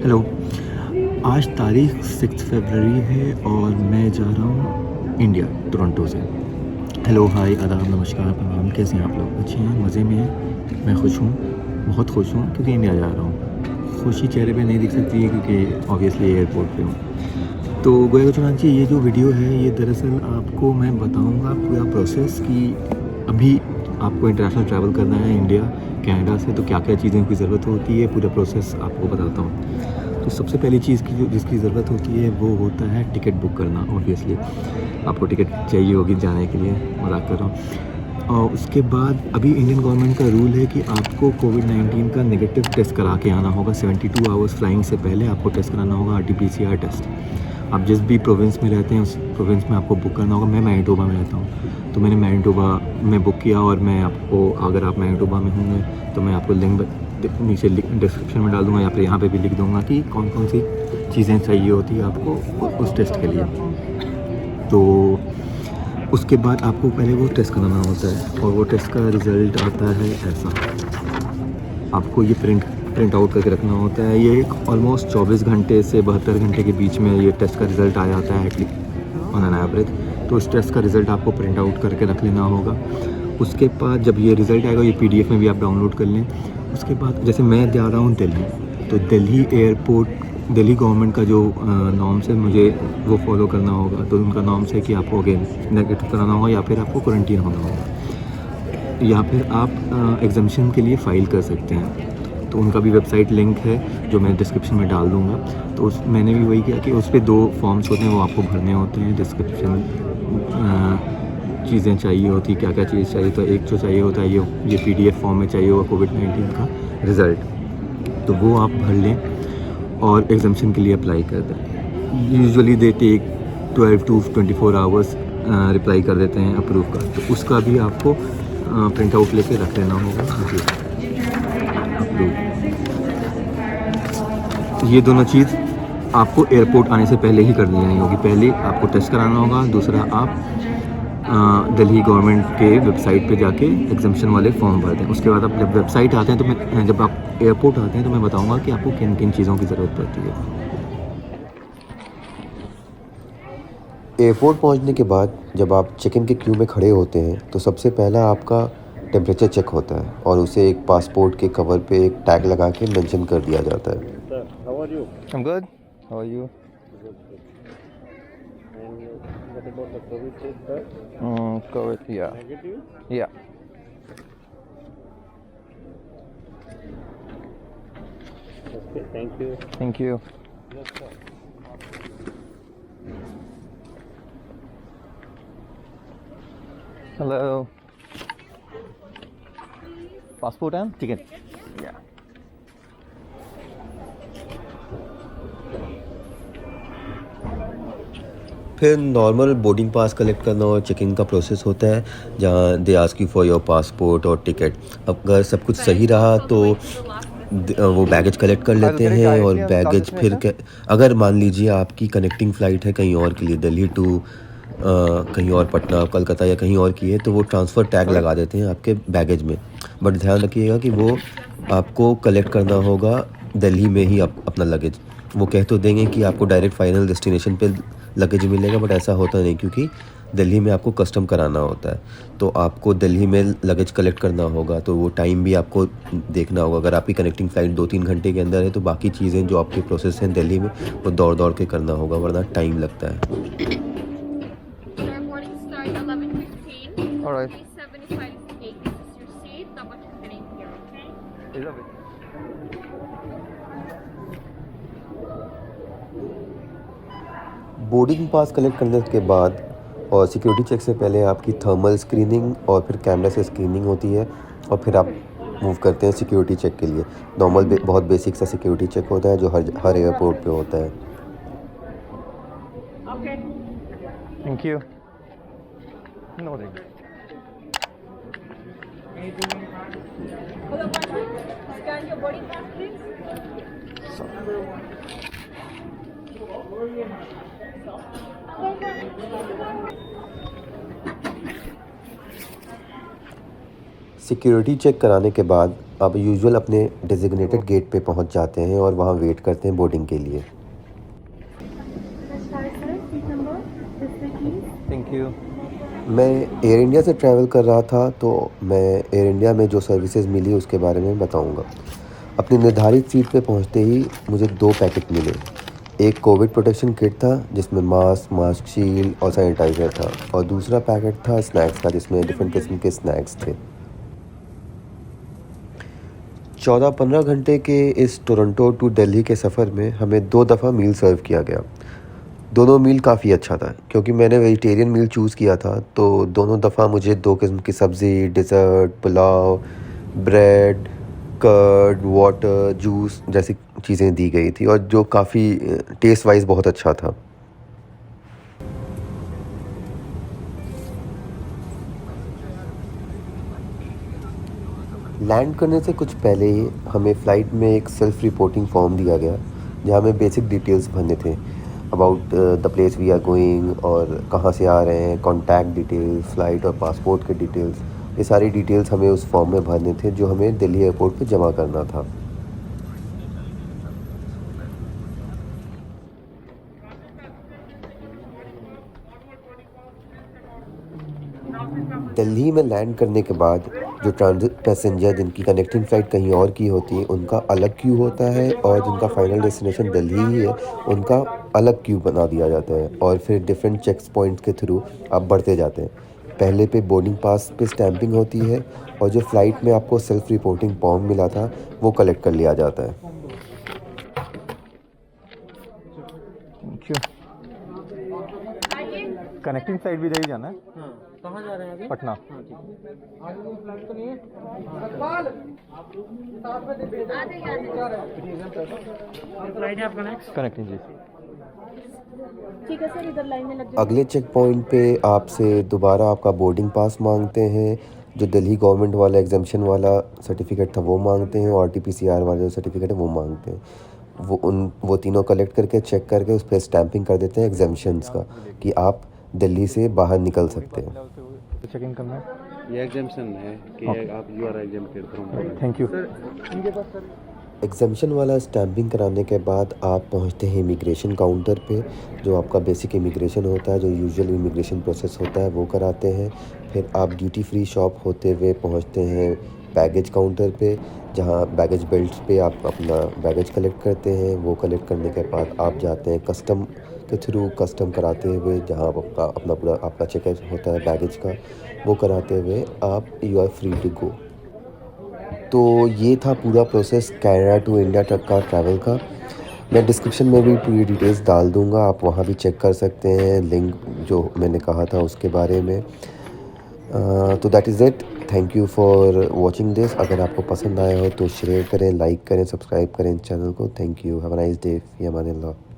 Hello. आज तारीख 6 फरवरी है और मैं जा रहा हूँ इंडिया, टोरंटो से। हेलो, हाय, आदाब, नमस्कार, प्रणाम। कैसे हैं आप लोग? अच्छे हैं? मज़े में हैं? मैं खुश हूँ, बहुत खुश हूँ क्योंकि इंडिया जा रहा हूँ। खुशी चेहरे पे नहीं दिख सकती है क्योंकि ऑब्वियसली एयरपोर्ट पे हूँ। तो गोया चुनांची, ये जो वीडियो है ये दरअसल आपको मैं बताऊँगा पूरा प्रोसेस कि अभी आपको इंटरनेशनल ट्रैवल करना है इंडिया, कनाडा से, तो क्या-क्या चीज़ों की ज़रूरत होती है, पूरा प्रोसेस आपको बताता हूँ। तो सबसे पहली चीज़ की जो जिसकी ज़रूरत होती है वो होता है टिकट बुक करना। ऑब्वियसली आपको टिकट चाहिए होगी जाने के लिए, मज़ाक कर रहा हूँ। और उसके बाद अभी इंडियन गवर्नमेंट का रूल है कि आपको कोविड-19 का नेगेटिव टेस्ट करा के आना होगा। 72 आवर्स फ्लाइंग से पहले आपको टेस्ट कराना होगा, आरटी-पीसीआर टेस्ट। आप जिस भी प्रोविंस में रहते हैं उस प्रोविंस में आपको बुक करना होगा। मैं मैनिटोबा में रहता हूँ, तो मैंने मैनिटोबा में बुक किया और मैं आपको, अगर आप मैनिटोबा में होंगे तो मैं आपको लिंक नीचे डिस्क्रिप्शन में डाल दूँगा या फिर यहाँ पे भी लिख दूँगा कि कौन-कौन सी चीज़ें चाहिए होती है आपको उस टेस्ट के लिए। तो उसके बाद आपको पहले वो टेस्ट कराना होता है और वो टेस्ट का रिज़ल्ट आता है ऐसा। आपको ये प्रिंट आउट करके रखना होता है। ये एक ऑलमोस्ट 24 घंटे से 72 घंटे के बीच में ये टेस्ट का रिज़ल्ट आ जाता है एटलीस्ट ऑन एन एवरेज। तो इस टेस्ट का रिज़ल्ट आपको प्रिंट आउट करके रख लेना होगा। उसके बाद जब ये रिज़ल्ट आएगा, ये पीडीएफ में भी आप डाउनलोड कर लें। उसके बाद जैसे मैं जा रहा हूँ दिल्ली, तो दिल्ली एयरपोर्ट, दिल्ली गवर्नमेंट का जो नॉर्म्स है मुझे वो फॉलो करना होगा। तो उनका नॉर्म्स है कि आपको अगेन नेगेटिव कराना होगा या फिर आपको क्वारंटीन होना होगा, या फिर आप एग्जामिशन के लिए फ़ाइल कर सकते हैं। तो उनका भी वेबसाइट लिंक है जो मैं डिस्क्रिप्शन में डाल दूँगा। तो मैंने भी वही किया कि उस पे 2 फॉर्म्स होते हैं, वो आपको भरने होते हैं। डिस्क्रिप्शन चीज़ें चाहिए होती, क्या-क्या चीज़ चाहिए, तो एक जो चाहिए होता है ये पीडीएफ फॉर्म में चाहिए होगा कोविड-19 का रिज़ल्ट, तो वो आप भर लें और एग्जामिशन के लिए अप्लाई कर दें। Usually they take 12 to 24 hours reply कर देते हैं अप्रूव का। तो उसका भी आपको प्रिंट आउट लेके रख लेना होगा जी, अप्रूव। ये दोनों चीज़ आपको एयरपोर्ट आने से पहले ही कर लेनी होगी। पहले आपको टेस्ट कराना होगा, दूसरा आप दिल्ली गवर्नमेंट के वेबसाइट पे जाके एग्जामिशन वाले फॉर्म भर दें। उसके बाद आप जब वेबसाइट आते हैं तो जब आप एयरपोर्ट आते हैं तो मैं बताऊंगा कि आपको किन किन चीज़ों की ज़रूरत पड़ती है। एयरपोर्ट पहुंचने के बाद जब आप चेक इन के क्यू में खड़े होते हैं तो सबसे पहला आपका टेम्परेचर चेक होता है और उसे एक पासपोर्ट के कवर पे एक टैग लगा के मेंशन कर दिया जाता है। Sir, how are you? I'm good. How are you? Good, good. And what about the COVID test, sir? COVID, yeah. Negative? Yeah. Okay, thank you. Thank you. Yes, sir. Hello. Passport and ticket. Yeah. फिर normal boarding pass collect करना और check in का process होता है जहाँ they ask you for your passport और ticket. अगर सब कुछ सही रहा तो वो बैगेज कलेक्ट कर लेते हैं और बैगेज फिर अगर मान लीजिए आपकी कनेक्टिंग फ़्लाइट है कहीं और के लिए, दिल्ली टू कहीं और, पटना, कलकत्ता या कहीं और की है, तो वो ट्रांसफ़र टैग लगा देते हैं आपके बैगेज में। बट ध्यान रखिएगा कि वो आपको कलेक्ट करना होगा दिल्ली में ही अपना लगेज। वो कह तो देंगे कि आपको डायरेक्ट फाइनल डेस्टिनेशन पे लगेज मिलेगा, बट ऐसा होता नहीं क्योंकि दिल्ली में आपको कस्टम कराना होता है। तो आपको दिल्ली में लगेज कलेक्ट करना होगा, तो वो टाइम भी आपको देखना होगा। अगर आपकी कनेक्टिंग फ़्लाइट 2-3 घंटे के अंदर है तो बाकी चीज़ें जो आपके प्रोसेस हैं दिल्ली में वो दौड़ के करना होगा, वरना टाइम लगता है। Our morning start 11:15. All right. P7 is fine to take. This is your seat. Double check it in here, okay? I love it. Boarding pass collect करने के बाद और सिक्योरिटी चेक से पहले आपकी थर्मल स्क्रीनिंग और फिर कैमरा से स्क्रीनिंग होती है और फिर आप मूव करते हैं सिक्योरिटी चेक के लिए। नॉर्मल बहुत बेसिक सा सिक्योरिटी चेक होता है जो हर एयरपोर्ट पे होता है। Okay. Thank you. No thank you. Hello, partner. Scan your boarding pass, please. Security check कराने के बाद आप यूजुअल अपने डेजिग्नेटेड गेट पे पहुंच जाते हैं और वहां वेट करते हैं बोर्डिंग के लिए। Thank you. मैं एयर इंडिया से ट्रैवल कर रहा था, तो मैं एयर इंडिया में जो सर्विसेज मिली उसके बारे में बताऊंगा। अपनी निर्धारित सीट पे पहुंचते ही मुझे 2 पैकेट मिले। एक कोविड प्रोटेक्शन किट था जिसमें मास्क शील्ड और सैनिटाइज़र था, और दूसरा पैकेट था स्नैक्स का जिसमें डिफरेंट किस्म के स्नैक्स थे। 14-15 घंटे के इस टोरंटो टू दिल्ली के सफ़र में हमें 2 दफ़ा मील सर्व किया गया। दोनों मील काफ़ी अच्छा था क्योंकि मैंने वेजिटेरियन मील चूज़ किया था, तो दोनों दफ़ा मुझे 2 किस्म की सब्ज़ी, dessert, pulao, bread, curd, water, juice जैसी चीज़ें दी गई थी, और जो काफ़ी टेस्ट वाइज बहुत अच्छा था। लैंड करने से कुछ पहले ही हमें फ़्लाइट में एक सेल्फ़ रिपोर्टिंग फॉर्म दिया गया, जहाँ हमें बेसिक डिटेल्स भरने थे about the place we are going, और कहाँ से आ रहे हैं, कॉन्टैक्ट डिटेल्स, फ़्लाइट और पासपोर्ट के डिटेल्स। ये सारी डिटेल्स हमें उस फॉर्म में भरने थे जो हमें दिल्ली एयरपोर्ट पे जमा करना था। दिल्ली में लैंड करने के बाद जो ट्रांजिट पैसेंजर जिनकी कनेक्टिंग फ़्लाइट कहीं और की होती है उनका अलग क्यू होता है, और जिनका फाइनल डेस्टिनेशन दिल्ली ही है उनका अलग क्यू बना दिया जाता है, और फिर डिफरेंट चेक पॉइंट्स के थ्रू आप बढ़ते जाते हैं। पहले पे बोर्डिंग पास पे स्टैंपिंग होती है, और जो फ़्लाइट में आपको सेल्फ़ रिपोर्टिंग फॉर्म मिला था वो कलेक्ट कर लिया जाता है। Thank you. कनेक्टिंग फ्लाइट भी यही जाना है? हाँ, कहाँ जा रहे हैं अभी? पटना। हाँ, ठीक है। आज वो फ्लाइट तो नहीं है? फ्लाइट है आपका नेक्स्ट? कनेक्टिंग जी। ठीक है सर, इधर लाइन में लग अगले चेक पॉइंट पे आपसे दोबारा आपका बोर्डिंग पास मांगते हैं। जो दिल्ली गवर्नमेंट वाला एग्जामिशन वाला सर्टिफिकेट था वो मांगते हैं, और RT-PCR वाला जो सर्टिफिकेट है वो मांगते हैं। वो तीनों कलेक्ट करके चेक करके उस पर स्टैंपिंग कर देते हैं एग्जामिशंस का, कि आप दिल्ली से बाहर निकल सकते हैं। चेक इन करना है। ये एग्जामिशन है कि आप you are exempted from. Thank you. इनके पास सर एग्जामिशन वाला स्टैंपिंग कराने के बाद आप पहुंचते हैं इमिग्रेशन काउंटर पे, जो आपका बेसिक इमिग्रेशन होता है, जो यूजुअल इमिग्रेशन प्रोसेस होता है वो कराते हैं। फिर आप ड्यूटी फ्री शॉप होते हुए पहुंचते हैं बैगेज काउंटर पे, जहां बैगेज बेल्ट पे आप अपना बैगेज कलेक्ट करते हैं। वो कलेक्ट करने के बाद आप जाते हैं कस्टम के थ्रू कस्टम कराते हुए, जहां आप अपना पूरा आपका चेक होता है बैगेज का, वो कराते हुए आप you are free to go. तो ये था पूरा प्रोसेस कनाडा टू इंडिया तक का ट्रैवल का। मैं डिस्क्रिप्शन में भी पूरी डिटेल्स डाल दूँगा, आप वहाँ भी चेक कर सकते हैं लिंक जो मैंने कहा था उसके बारे में। तो that is it. Thank you for watching this. अगर आपको पसंद आया हो तो शेयर करें, लाइक करें, सब्सक्राइब करें चैनल को। Thank you. Have a nice day. Fee Aman Allah.